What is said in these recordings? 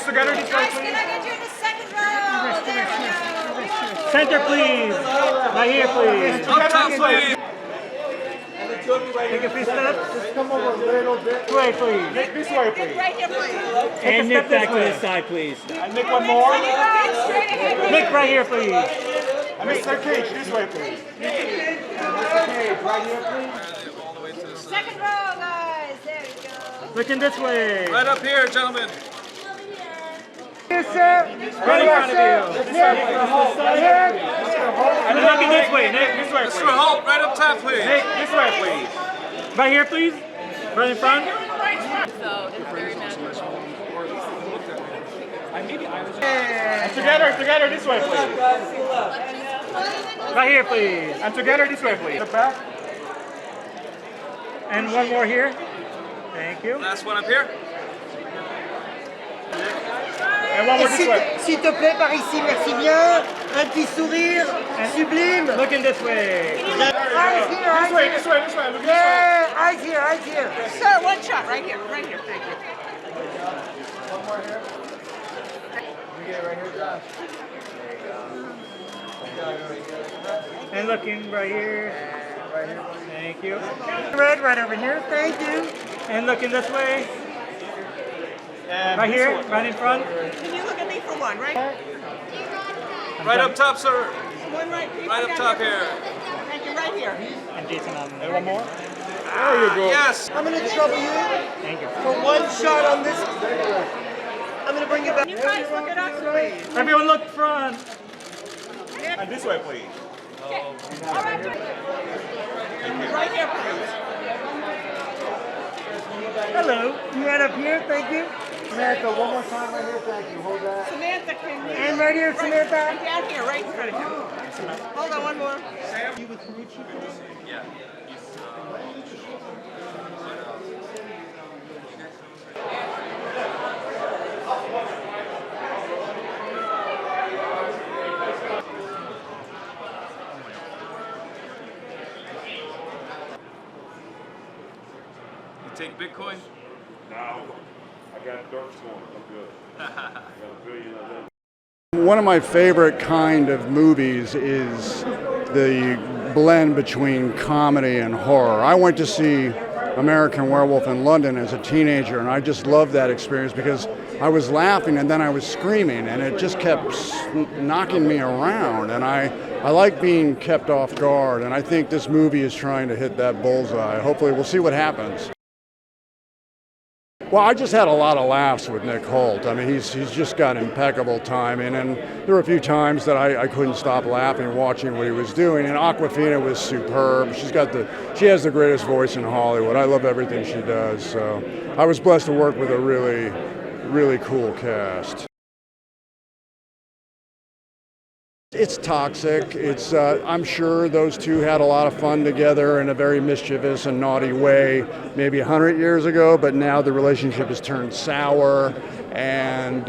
face together this way, Guys, please. can I get you in the second row? There we go. Center, please. Right here, please. Up top, please. Take a few steps. Just come over a little bit. This way, please. Nick, this way, please. Right here, please. And Nick back to the side, please. And Nick, one more. Straight ahead. Nick, right here, please. And Mr. Cage, this way, please. Mr. Cage, right here, please. Second row, guys. There we go. Looking this way. Right up here, gentlemen. Yes, sir. Right in front of you. And then looking this way, Nick. This way, Mr. please. Hoult, right up top, please. Nick, this way, please. Right here, please. Right in front. And together, this way, please. Right here, please. And together, this way, please. The back. And one more here. Thank you. Last one up here. And one more this way. S'il te plaît, par ici, merci bien. Un petit sourire sublime. Looking this way. Eyes here, eyes This way, here. this way, this way. Look this way. Yeah, eyes here, eyes here. Sir, one shot. Right here. Right here. Thank you. And looking right here. Thank you. Red right over here. Thank you. And looking this way. And Right this here, way. right in front. Can you look at me for one, right? Right up top, sir. One right. Right up top here. Thank you. Right here. And Jason on And one more. There you go. Yes. I'm going to trouble you Thank you. for one shot on this. I'm going to bring you back. Can you guys look at us, please? Everyone look front. And this way, please. All right. Right here, please. Hello. You right up here. Thank you. Samantha, one more time right here. Thank you. Hold that. Samantha, can you? And right here, Samantha. Right down here, right in front of you. Hold on, one more. You with Carucci? Yeah. You take Bitcoin? No, I got Dogecoin. I'm good. I got $1 billion of them. One of my favorite kind of movies is the blend between comedy and horror. I went to see American Werewolf in London as a teenager, and I just loved that experience because I was laughing and then I was screaming, and it just kept knocking me around, and I like being kept off guard, and I think this movie is trying to hit that bullseye. Hopefully we'll see what happens. Well, I just had a lot of laughs with Nick Hoult. I mean, he's just got impeccable timing, and there were a few times that I couldn't stop laughing watching what he was doing. And Awkwafina was superb. She has the greatest voice in Hollywood. I love everything she does. So I was blessed to work with a really, really cool cast. It's toxic. It's I'm sure those two had a lot of fun together in a very mischievous and naughty way maybe 100 years ago, but now the relationship has turned sour, and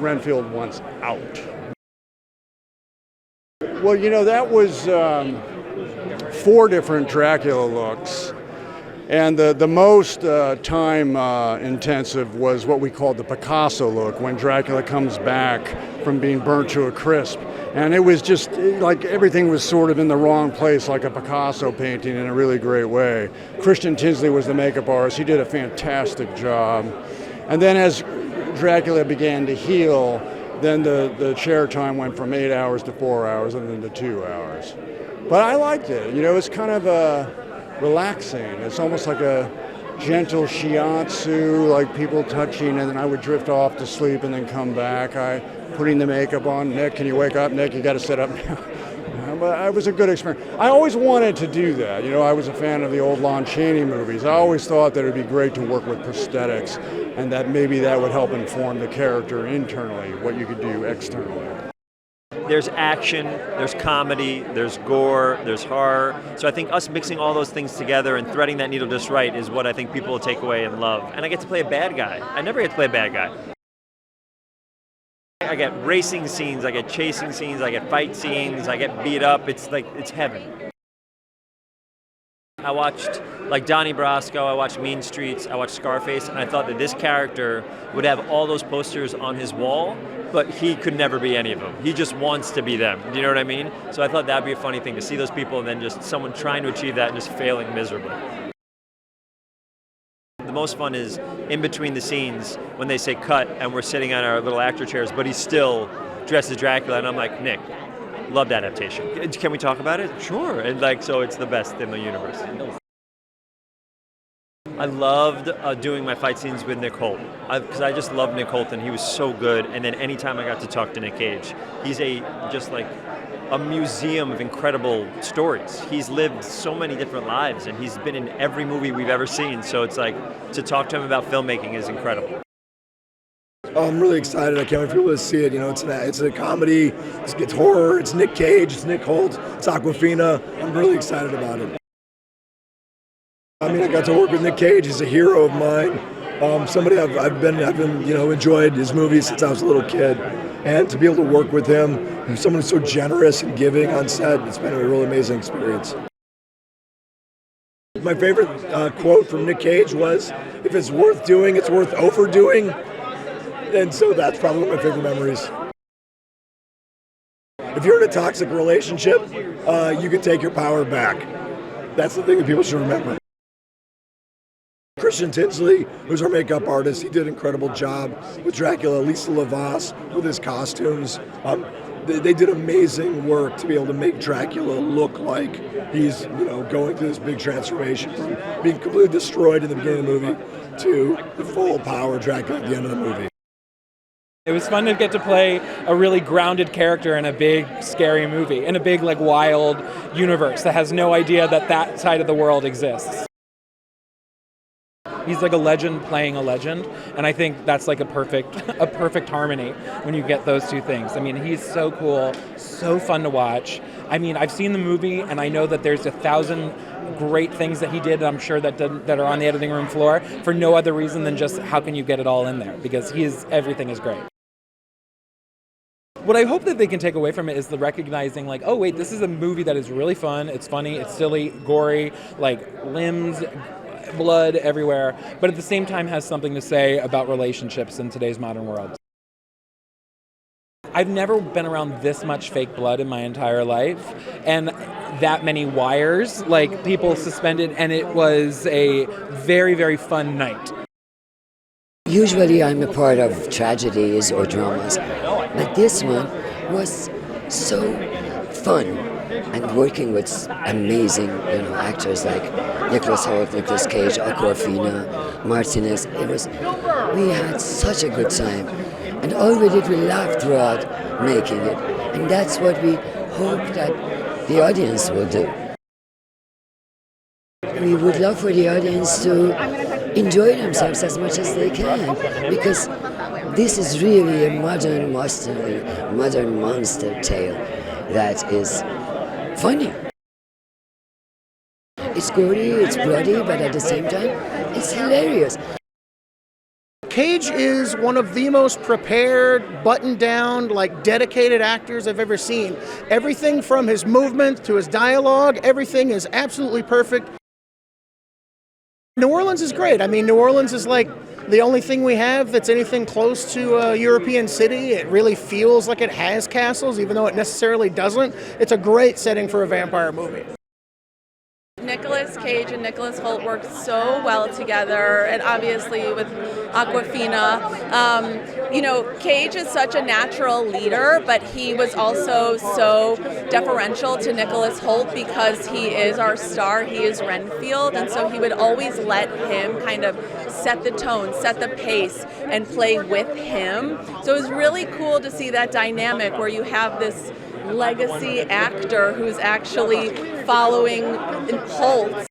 Renfield wants out. Well, you know, that was 4 different Dracula looks. And the most time intensive was what we called the Picasso look, when Dracula comes back from being burnt to a crisp. And it was just like everything was sort of in the wrong place, like a Picasso painting in a really great way. Christian Tinsley was the makeup artist. He did a fantastic job. And then as Dracula began to heal, then the chair time went from 8 hours to 4 hours and then to 2 hours. But I liked it. You know, it's kind of relaxing. It's almost like a gentle shiatsu, like people touching, and then I would drift off to sleep and then come back. Putting the makeup on. Nick, can you wake up? Nick, you got to sit up now. But it was a good experience. I always wanted to do that. You know, I was a fan of the old Lon Chaney movies. I always thought that it would be great to work with prosthetics, and that maybe that would help inform the character internally, what you could do externally. There's action, there's comedy, there's gore, there's horror. So I think us mixing all those things together and threading that needle just right is what I think people will take away and love. And I get to play a bad guy. I never get to play a bad guy. I get racing scenes, I get chasing scenes, I get fight scenes, I get beat up. It's like, it's heaven. I watched like Donnie Brasco, I watched Mean Streets, I watched Scarface, and I thought that this character would have all those posters on his wall, but he could never be any of them. He just wants to be them. Do you know what I mean? So I thought that'd be a funny thing to see those people and then just someone trying to achieve that and just failing miserably. The most fun is in between the scenes when they say cut and we're sitting on our little actor chairs, but he's still dressed as Dracula, and I'm like, Nick, loved adaptation. Can we talk about it? Sure. And like, so it's the best in the universe. I loved doing my fight scenes with Nick Hoult because I just love Nick Hoult and he was so good. And then anytime I got to talk to Nick Cage, he's just like a museum of incredible stories. He's lived so many different lives and he's been in every movie we've ever seen. So it's like to talk to him about filmmaking is incredible. Oh, I'm really excited. I can't wait for people to see it. You know, it's a comedy, it's horror, it's Nick Cage, it's Nick Hoult, it's Awkwafina. I'm really excited about it. I mean, I got to work with Nick Cage. He's a hero of mine. Somebody I've been enjoyed his movies since I was a little kid, and to be able to work with him, someone who's so generous and giving on set, it's been a really amazing experience. My favorite quote from Nick Cage was, "If it's worth doing, it's worth overdoing," and so that's probably one of my favorite memories. If you're in a toxic relationship, you can take your power back. That's the thing that people should remember. Christian Tinsley, who's our makeup artist, he did an incredible job with Dracula. Lisa Lavas with his costumes. They did amazing work to be able to make Dracula look like he's, going through this big transformation from being completely destroyed in the beginning of the movie to the full power Dracula at the end of the movie. It was fun to get to play a really grounded character in a big, scary movie, in a big, wild universe that has no idea that side of the world exists. He's like a legend playing a legend, and I think that's like a perfect harmony when you get those two things. I mean, he's so cool, so fun to watch. I mean, I've seen the movie, and I know that there's 1,000 great things that he did, I'm sure, that are on the editing room floor for no other reason than just how can you get it all in there, because everything is great. What I hope that they can take away from it is the recognizing, oh wait, this is a movie that is really fun, it's funny, it's silly, gory, limbs, blood everywhere, but at the same time has something to say about relationships in today's modern world. I've never been around this much fake blood in my entire life, and that many wires, people suspended, and it was a very, very fun night. Usually I'm a part of tragedies or dramas, but this one was so fun. And working with amazing, actors like Nicholas Hoult, Nicolas Cage, Awkwafina, Martinez, we had such a good time. And all we did, we laughed throughout making it. And that's what we hope that the audience will do. We would love for the audience to enjoy themselves as much as they can, because this is really a modern monster tale that is funny. It's gory, it's bloody, but at the same time, it's hilarious. Cage is one of the most prepared, buttoned-down, dedicated actors I've ever seen. Everything from his movement to his dialogue, everything is absolutely perfect. New Orleans is great. I mean, New Orleans is the only thing we have that's anything close to a European city. It really feels like it has castles, even though it necessarily doesn't. It's a great setting for a vampire movie. Nicolas Cage and Nicholas Hoult worked so well together, and obviously with Awkwafina. Cage is such a natural leader, but he was also so deferential to Nicholas Hoult because he is our star, he is Renfield, and so he would always let him kind of set the tone, set the pace, and play with him. So it was really cool to see that dynamic where you have this legacy actor who's actually following Hoult.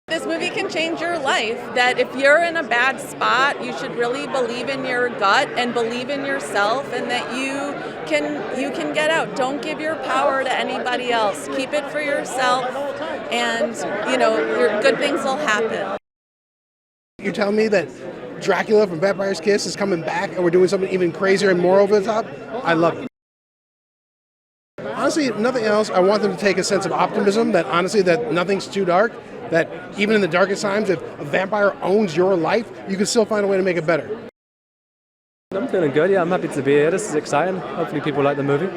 This movie can change your life, that if you're in a bad spot, you should really believe in your gut and believe in yourself, and that you can get out. Don't give your power to anybody else. Keep it for yourself, and your good things will happen. You tell me that Dracula from Vampire's Kiss is coming back and we're doing something even crazier and more over the top? I love it. honestly, nothing else. I want them to take a sense of optimism that honestly, that nothing's too dark, that even in the darkest times, if a vampire owns your life, you can still find a way to make it better. I'm feeling good, yeah, I'm happy to be here. This is exciting. Hopefully people like the movie.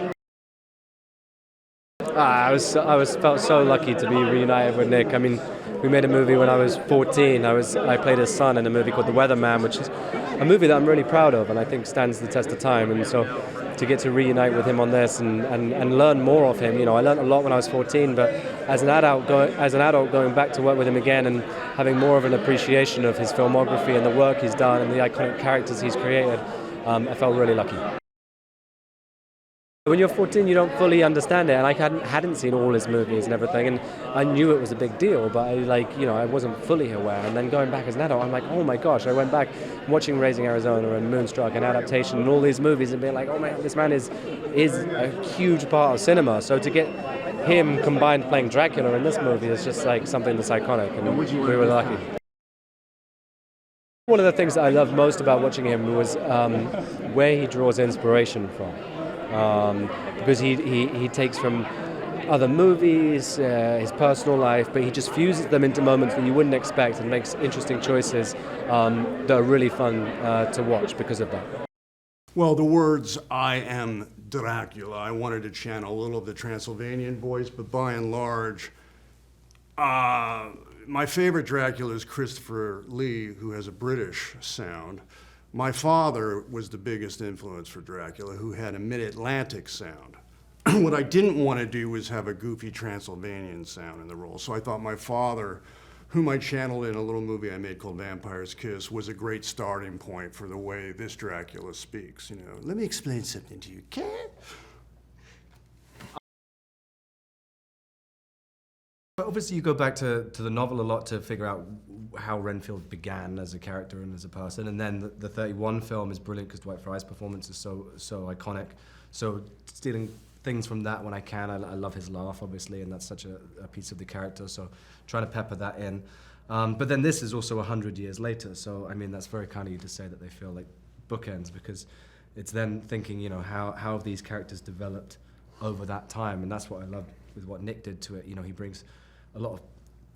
I felt so lucky to be reunited with Nick. I mean, we made a movie when I was 14. I played his son in a movie called The Weatherman, which is a movie that I'm really proud of and I think stands the test of time. And so to get to reunite with him on this and learn more of him, you know, I learned a lot when I was 14, but as an adult going back to work with him again and having more of an appreciation of his filmography and the work he's done and the iconic characters he's created, I felt really lucky. When you're 14, you don't fully understand it, and I hadn't seen all his movies and everything, and I knew it was a big deal, but I wasn't fully aware. And then going back as an adult, I'm like, oh my gosh! I went back watching Raising Arizona and Moonstruck and Adaptation and all these movies, and being like, oh man, this man is a huge part of cinema. So to get him combined playing Dracula in this movie is just like something that's iconic, and we were lucky. One of the things that I loved most about watching him was where he draws inspiration from. Because he takes from other movies, his personal life, but he just fuses them into moments that you wouldn't expect and makes interesting choices that are really fun to watch because of that. Well, the words, I am Dracula, I wanted to channel a little of the Transylvanian voice, but by and large, my favorite Dracula is Christopher Lee, who has a British sound. My father was the biggest influence for Dracula, who had a mid-Atlantic sound. What I didn't want to do was have a goofy Transylvanian sound in the role, so I thought my father, whom I channeled in a little movie I made called Vampire's Kiss, was a great starting point for the way this Dracula speaks. You know, let me explain something to you, okay? Obviously, you go back to the novel a lot to figure out how Renfield began as a character and as a person, and then the 31 film is brilliant because Dwight Frye's performance is so iconic. So stealing things from that when I can. I love his laugh, obviously, and that's such a piece of the character, so trying to pepper that in. But then this is also 100 years later, so I mean, that's very kind of you to say that they feel like bookends, because it's then thinking, you know, how have these characters developed over that time, and that's what I loved with what Nick did to it. You know, he brings a lot of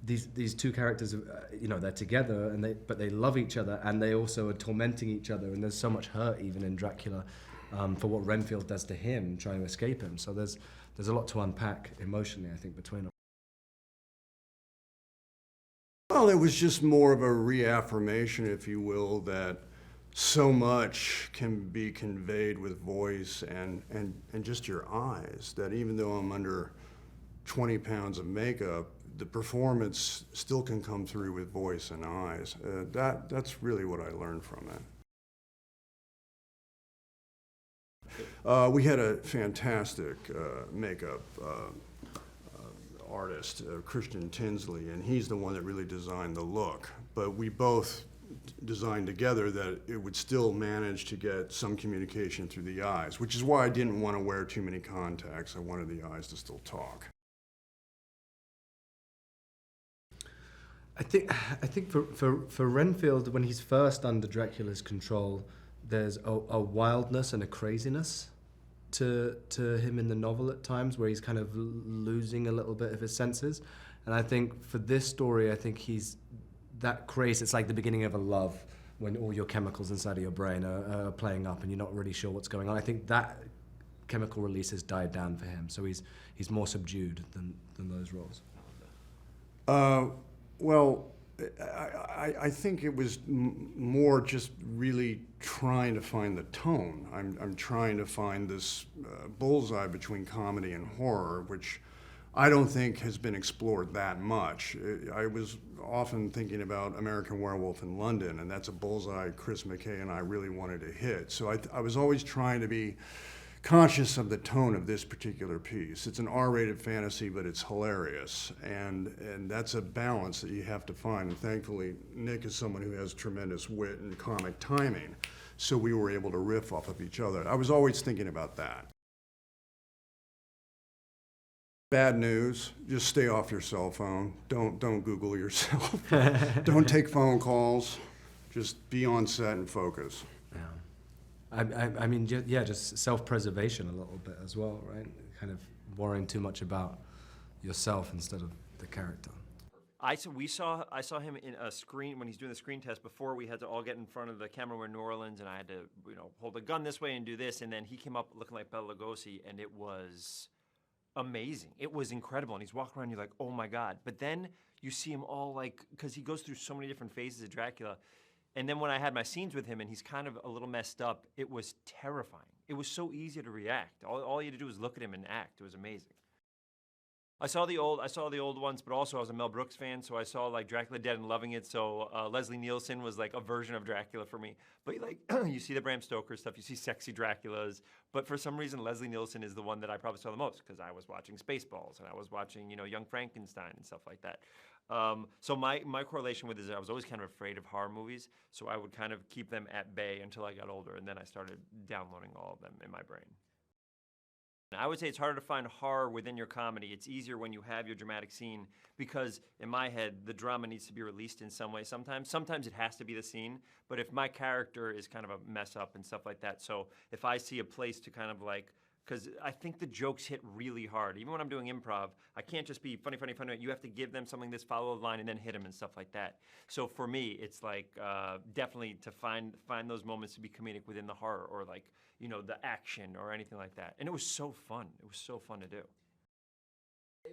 these two characters, you know, they're together but they love each other, and they also are tormenting each other, and there's so much hurt even in Dracula for what Renfield does to him, trying to escape him. So there's a lot to unpack emotionally, I think, between them. Well, it was just more of a reaffirmation, if you will, that so much can be conveyed with voice and just your eyes, that even though I'm under 20 pounds of makeup, the performance still can come through with voice and eyes. That's really what I learned from it. We had a fantastic makeup artist, Christian Tinsley, and he's the one that really designed the look. But we both designed together that it would still manage to get some communication through the eyes, which is why I didn't want to wear too many contacts. I wanted the eyes to still talk. I think for Renfield, when he's first under Dracula's control, there's a wildness and a craziness to him in the novel at times, where he's kind of losing a little bit of his senses. And I think for this story, I think he's that crazy. It's like the beginning of a love, when all your chemicals inside of your brain are playing up and you're not really sure what's going on. I think that chemical release has died down for him, so he's more subdued than those roles. Well, I think it was more just really trying to find the tone. I'm trying to find this bullseye between comedy and horror, which I don't think has been explored that much. I was often thinking about American Werewolf in London, and that's a bullseye Chris McKay and I really wanted to hit. So I was always trying to be conscious of the tone of this particular piece. It's an R-rated fantasy, but it's hilarious, and that's a balance that you have to find. And thankfully, Nick is someone who has tremendous wit and comic timing, so we were able to riff off of each other. I was always thinking about that. Bad news, just stay off your cell phone. Don't Google yourself. Don't take phone calls. Just be on set and focus. Yeah. I mean, yeah, just self-preservation a little bit as well, right? kind of worrying too much about yourself instead of the character. I saw him in a screen when he's doing the screen test before we had to all get in front of the camera. We're in New Orleans, and I had to hold a gun this way and do this, and then he came up looking like Bela Lugosi, and it was amazing. It was incredible, and he's walking around, you're like, oh my God. But then you see him all because he goes through so many different phases of Dracula, and then when I had my scenes with him and he's kind of a little messed up, it was terrifying. It was so easy to react. All you had to do was look at him and act. It was amazing. I saw the old ones, but also I was a Mel Brooks fan, so I saw like Dracula Dead and loving it. So Leslie Nielsen was like a version of Dracula for me. But like you see the Bram Stoker stuff, you see sexy Draculas, but for some reason Leslie Nielsen is the one that I probably saw the most because I was watching Spaceballs and I was watching Young Frankenstein and stuff like that. So my correlation with it is I was always kind of afraid of horror movies, so I would kind of keep them at bay until I got older, and then I started downloading all of them in my brain. I would say it's harder to find horror within your comedy. It's easier when you have your dramatic scene because in my head, the drama needs to be released in some way sometimes. Sometimes it has to be the scene, but if my character is kind of a mess up and stuff like that, so if I see a place to kind of because I think the jokes hit really hard. Even when I'm doing improv, I can't just be funny, funny, funny. You have to give them something that's follow the line and then hit them and stuff like that. So for me, it's definitely to find those moments to be comedic within the horror or the action or anything like that. And it was so fun. It was so fun to do.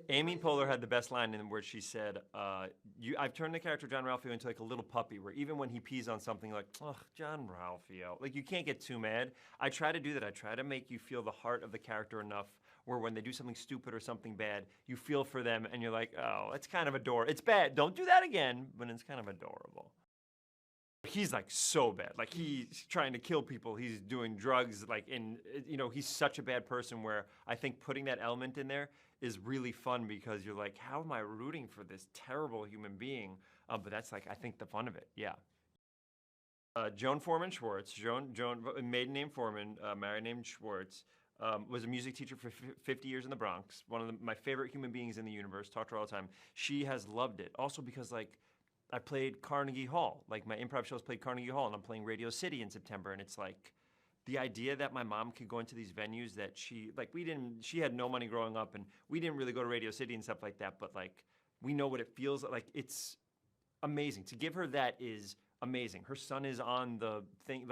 Amy Poehler had the best line in where she said, I've turned the character John Ralphio into like a little puppy where even when he pees on something like, oh, John Ralphio, you can't get too mad. I try to do that. I try to make you feel the heart of the character enough where when they do something stupid or something bad, you feel for them and you're like, oh, it's kind of adorable. It's bad. Don't do that again, but it's kind of adorable. He's so bad. He's trying to kill people. He's doing drugs. He's such a bad person where I think putting that element in there is really fun because you're like, how am I rooting for this terrible human being? But that's I think the fun of it. Yeah. Joan Foreman Schwartz, Joan, maiden name Foreman, married name Schwartz, was a music teacher for 50 years in the Bronx. One of my favorite human beings in the universe. Talk to her all the time. She has loved it. Also because I played Carnegie Hall. My improv shows played Carnegie Hall, and I'm playing Radio City in September, and it's the idea that my mom could go into these venues that she had no money growing up, and we didn't really go to Radio City and stuff like that, but we know what it feels like. It's amazing. To give her that is amazing. Her son is on the thing.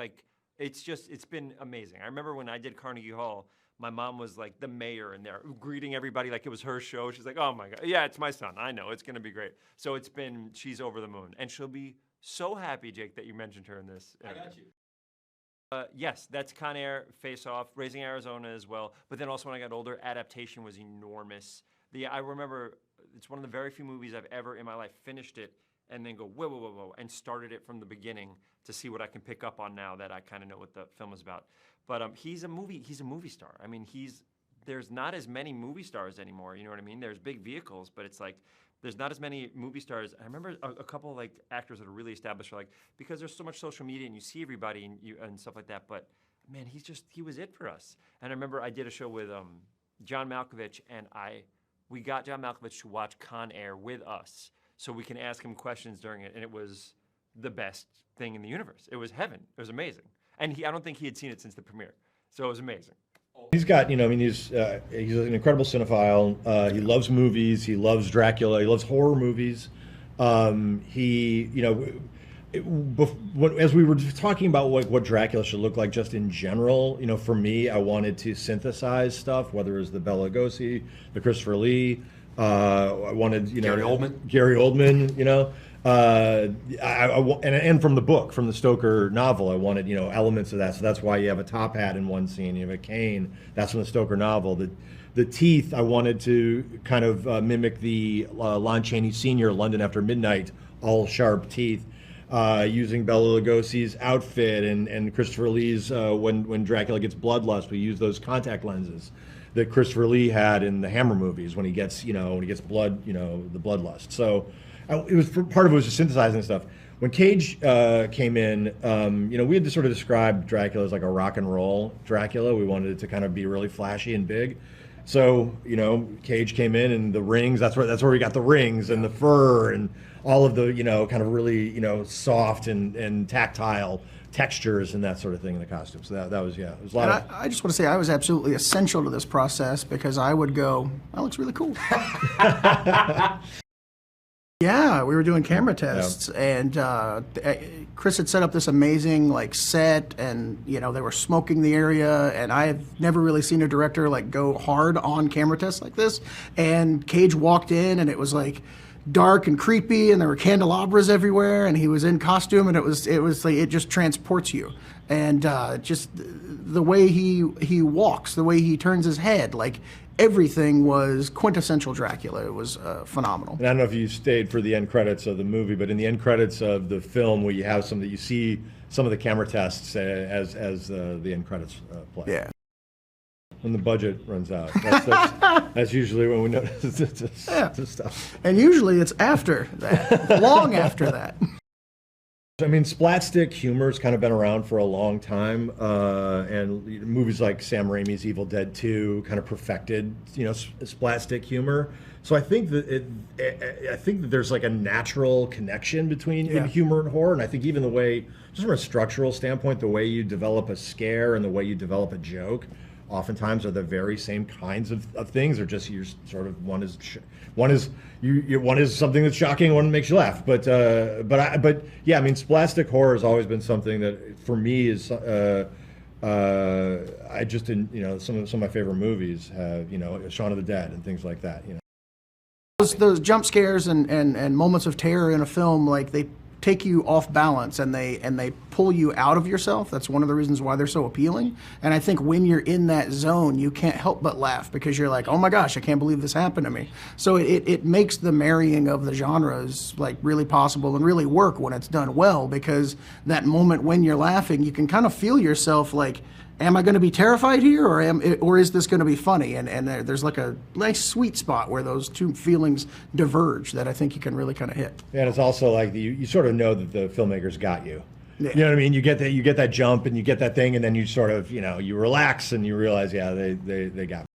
It's been amazing. I remember when I did Carnegie Hall, my mom was the mayor in there, greeting everybody like it was her show. She's like, oh my God, yeah, it's my son. I know, it's gonna be great. So she's over the moon. And she'll be so happy, Jake, that you mentioned her in this. I got you. Yes, that's Con Air, Face Off, Raising Arizona as well. But then also when I got older, Adaptation was enormous. I remember it's one of the very few movies I've ever in my life finished it and then go, whoa, whoa, whoa, whoa, and started it from the beginning to see what I can pick up on now that I kind of know what the film is about. But he's a movie star. I mean, there's not as many movie stars anymore, you know what I mean? There's big vehicles, but it's there's not as many movie stars. I remember a couple actors that are really established are because there's so much social media and you see everybody and stuff like that, but man, he was it for us. And I remember I did a show with John Malkovich, and we got John Malkovich to watch Con Air with us so we can ask him questions during it, and it was the best thing in the universe. It was heaven. It was amazing. And I don't think he had seen it since the premiere, so it was amazing. He's got, he's an incredible cinephile. He loves movies. He loves Dracula. He loves horror movies. As we were talking about what Dracula should look like just in general, for me, I wanted to synthesize stuff, whether it was the Bela Lugosi, the Christopher Lee. I wanted, Gary Oldman, and from the book, from the Stoker novel, I wanted, elements of that. So that's why you have a top hat in one scene. You have a cane. That's from the Stoker novel. The teeth, I wanted to kind of mimic the Lon Chaney Sr. London After Midnight, all sharp teeth, using Bela Lugosi's outfit and Christopher Lee's when Dracula gets bloodlust. We use those contact lenses that Christopher Lee had in the Hammer movies when he gets blood, the bloodlust. So it was part of it was just synthesizing stuff. When Cage came in, we had to sort of describe Dracula as like a rock and roll Dracula. We wanted it to kind of be really flashy and big. So, Cage came in and the rings, that's where we got the rings and the fur and all of the, kind of really, soft and tactile textures and that sort of thing in the costume. So that was, yeah, it was a lot And I just want to say I was absolutely essential to this process because I would go, that looks really cool. Yeah, we were doing camera tests, and Chris had set up this amazing set, and they were smoking the area, and I have never really seen a director go hard on camera tests like this. And Cage walked in, and it was dark and creepy, and there were candelabras everywhere, and he was in costume, and it was it just transports you, and just the way he walks, the way he turns his head, everything was quintessential Dracula. It was phenomenal. And I don't know if you stayed for the end credits of the movie, but in the end credits of the film, where you have some that you see some of the camera tests as the end credits play. Yeah. When the budget runs out, that's usually when we notice this stuff. And usually it's after that, long after that. I mean, splatstick humor's kind of been around for a long time, and movies like Sam Raimi's Evil Dead 2 kind of perfected, splatstick humor. So I think that there's a natural connection between humor and horror, and I think even the way, just from a structural standpoint, the way you develop a scare and the way you develop a joke, oftentimes are the very same kinds of things. Or just you're sort of one is something that's shocking, one makes you laugh. But yeah, I mean, splastic horror has always been something that for me is I just didn't some of my favorite movies have Shaun of the Dead and things like that. Those jump scares and moments of terror in a film, they take you off balance and they pull you out of yourself. That's one of the reasons why they're so appealing. And I think when you're in that zone, you can't help but laugh because you're like, oh my gosh, I can't believe this happened to me. So it makes the marrying of the genres really possible and really work when it's done well, because that moment when you're laughing, you can kind of feel yourself am I going to be terrified here, or is this going to be funny? And there's a nice sweet spot where those two feelings diverge that I think you can really kind of hit. Yeah, and it's also you sort of know that the filmmakers got you. Yeah. You know what I mean? You get that jump and you get that thing, and then you sort of you relax and you realize, yeah, they got me.